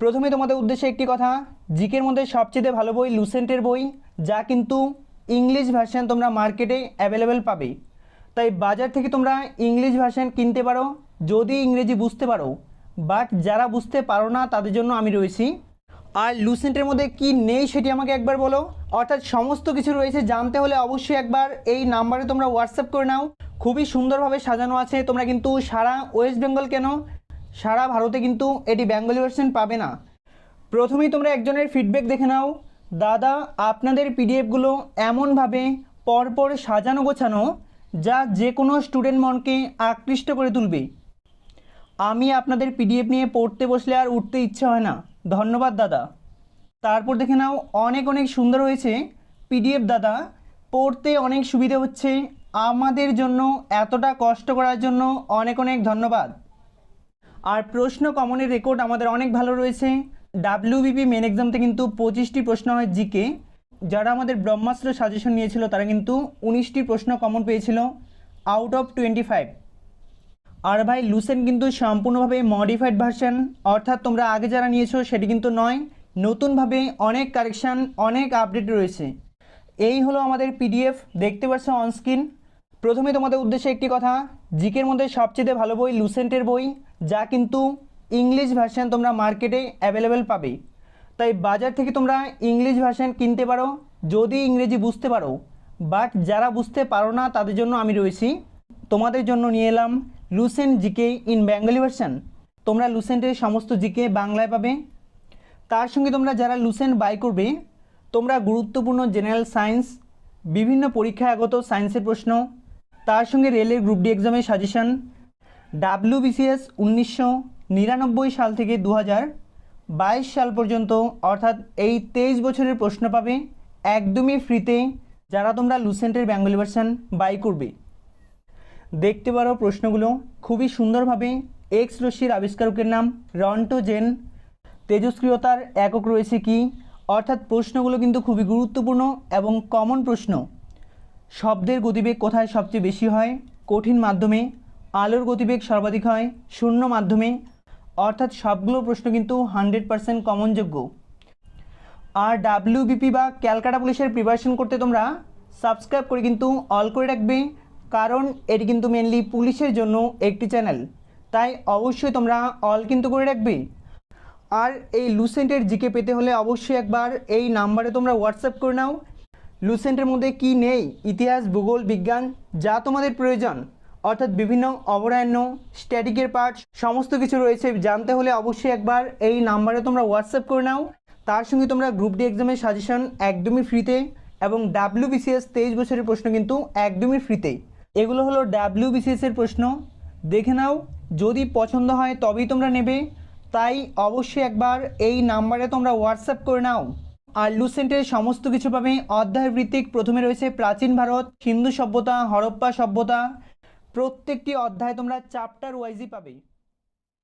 প্রথমে তোমাদের উদ্দেশ্যে একটি কথা, জিকের মধ্যে সবচেয়ে ভালো বই লুসেন্টের বই, যা কিন্তু ইংলিশ ভার্সন তোমরা মার্কেটে অ্যাভেলেবেল পাবে। তাই বাজার থেকে তোমরা ইংলিশ ভার্সন কিনতে পারো যদি ইংরেজি বুঝতে পারো, বাট যারা বুঝতে পারো না তাদের জন্য আমি রয়েছি। আর লুসেন্টের মধ্যে কি নেই সেটি আমাকে একবার বলো। অর্থাৎ সমস্ত কিছু রয়েছে, জানতে হলে অবশ্যই একবার এই নাম্বারে তোমরা হোয়াটসঅ্যাপ করে নাও। খুবই সুন্দরভাবে সাজানো আছে। তোমরা কিন্তু সারা ওয়েস্ট বেঙ্গল কেন, সারা ভারতে কিন্তু এটি বেঙ্গলি ভার্সন পাবে না। প্রথমেই তোমরা একজনের ফিডব্যাক দেখে নাও। দাদা, আপনাদের পিডিএফগুলো এমনভাবে পরপর সাজানো গোছানো যা যে কোনো স্টুডেন্ট মনকে আকৃষ্ট করে তুলবে। আমি আপনাদের পিডিএফ নিয়ে পড়তে বসলে আর উঠতে ইচ্ছে হয় না। ধন্যবাদ দাদা। তারপর দেখে নাও, অনেক অনেক সুন্দর হয়েছে পিডিএফ দাদা, পড়তে অনেক সুবিধে হচ্ছে। আমাদের জন্য এতটা কষ্ট করার জন্য অনেক অনেক ধন্যবাদ। আর প্রশ্ন কমনের রেকর্ড আমাদের অনেক ভালো রয়েছে। ডাব্লিউবিপি মেন এক্সামতে কিন্তু 25টি প্রশ্ন হয় জিকে। যারা আমাদের ব্রহ্মাস্ত্র সাজেশন নিয়েছিল তারা কিন্তু 19টি প্রশ্ন কমন পেয়েছিল আউট অফ 25। আর ভাই, লুসেন্ট কিন্তু সম্পূর্ণভাবে মডিফাইড ভার্সন, অর্থাৎ তোমরা আগে যারা নিয়েছো সেটি কিন্তু নয়, নতুনভাবে অনেক কারেকশান, অনেক আপডেট রয়েছে। এই হলো আমাদের পিডিএফ, দেখতে পাচ্ছ অনস্ক্রিন। প্রথমে তোমাদের উদ্দেশ্যে একটি কথা, জিকের মধ্যে সবচেয়ে ভালো বই লুসেন্টের বই, যা কিন্তু ইংলিশ ভার্সন তোমরা মার্কেটে অ্যাভেলেবেল পাবে। তাই বাজার থেকে তোমরা ইংলিশ ভার্সন কিনতে পারো যদি ইংরেজি বুঝতে পারো, বাট যারা বুঝতে পারো না তাদের জন্য আমি রয়েছি। তোমাদের জন্য নিয়ে এলাম Lucent GK in Bengali version. তোমরা লুসেন্টের সমস্ত জিকে বাংলায় পাবে। তার সঙ্গে তোমরা যারা লুসেন্ট বাই করবে, তোমরা গুরুত্বপূর্ণ জেনারেল সায়েন্স, বিভিন্ন পরীক্ষায় আগত সায়েন্সের প্রশ্ন, তার সঙ্গে রেলের গ্রুপ ডি এক্সামের সাজেশন, ডাব্লিউবিসিএস 1999 সাল থেকে 2022 সাল পর্যন্ত, অর্থাৎ এই 23 বছরের প্রশ্ন পাবে একদমই ফ্রিতে যারা তোমরা লুসেন্টের বেঙ্গলি ভার্সন বাই করবে। দেখতে পারো প্রশ্নগুলো খুবই সুন্দরভাবে। এক্স রশ্মির আবিষ্কারকের নাম রন্টোজেন। তেজস্ক্রিয়তার একক রয়েছে কি, অর্থাৎ প্রশ্নগুলো কিন্তু খুবই গুরুত্বপূর্ণ এবং কমন প্রশ্ন। শব্দের গতিবেগ কোথায় সবচেয়ে বেশি হয়? কঠিন মাধ্যমে। আলোর গতিবেগ সর্বাধিক হয় শূন্য মাধ্যমে। অর্থাৎ সবগুলো প্রশ্ন কিন্তু 100% কমনযোগ্য। আর ডাব্লিউবিপি বা ক্যালকাটা পুলিশের প্রিপারেশন করতে তোমরা সাবস্ক্রাইব করে কিন্তু অল করে রাখবে, কারণ এটি কিন্তু মেনলি পুলিশের জন্য একটি চ্যানেল। তাই অবশ্যই তোমরা অল কিন্তু করে রাখবে। আর এই লুসেন্টের জিকে পেতে হলে অবশ্যই একবার এই নাম্বারে তোমরা হোয়াটসঅ্যাপ করে নাও। লুসেন্টের মধ্যে কি নেই, ইতিহাস, ভূগোল, বিজ্ঞান, যা তোমাদের প্রয়োজন, অর্থাৎ বিভিন্ন অভয়ারণ্য, স্ট্যাটিকের পার্ট, সমস্ত কিছু রয়েছে। জানতে হলে অবশ্যই একবার এই নাম্বারে তোমরা হোয়াটসঅ্যাপ করে নাও। তার সঙ্গে তোমরা গ্রুপ ডি এক্সামের সাজেশন একদমই ফ্রিতে, এবং ডাব্লিউবিসিএস 23 বছরের প্রশ্ন কিন্তু একদমই ফ্রিতে। এগুলো হলো ডাব্লিউবিসিএসের প্রশ্ন, দেখে নাও। যদি পছন্দ হয় তবেই তোমরা নেবে। তাই অবশ্যই একবার এই নাম্বারে তোমরা হোয়াটসঅ্যাপ করে নাও। আর লুসেন্টের সমস্ত কিছু পাবে অধ্যায় ভিত্তিক। প্রথমে রয়েছে প্রাচীন ভারত, সিন্ধু সভ্যতা, হরপ্পা সভ্যতা। প্রত্যেকটি অধ্যায় তোমরা চ্যাপ্টার ওয়াইজই পাবে।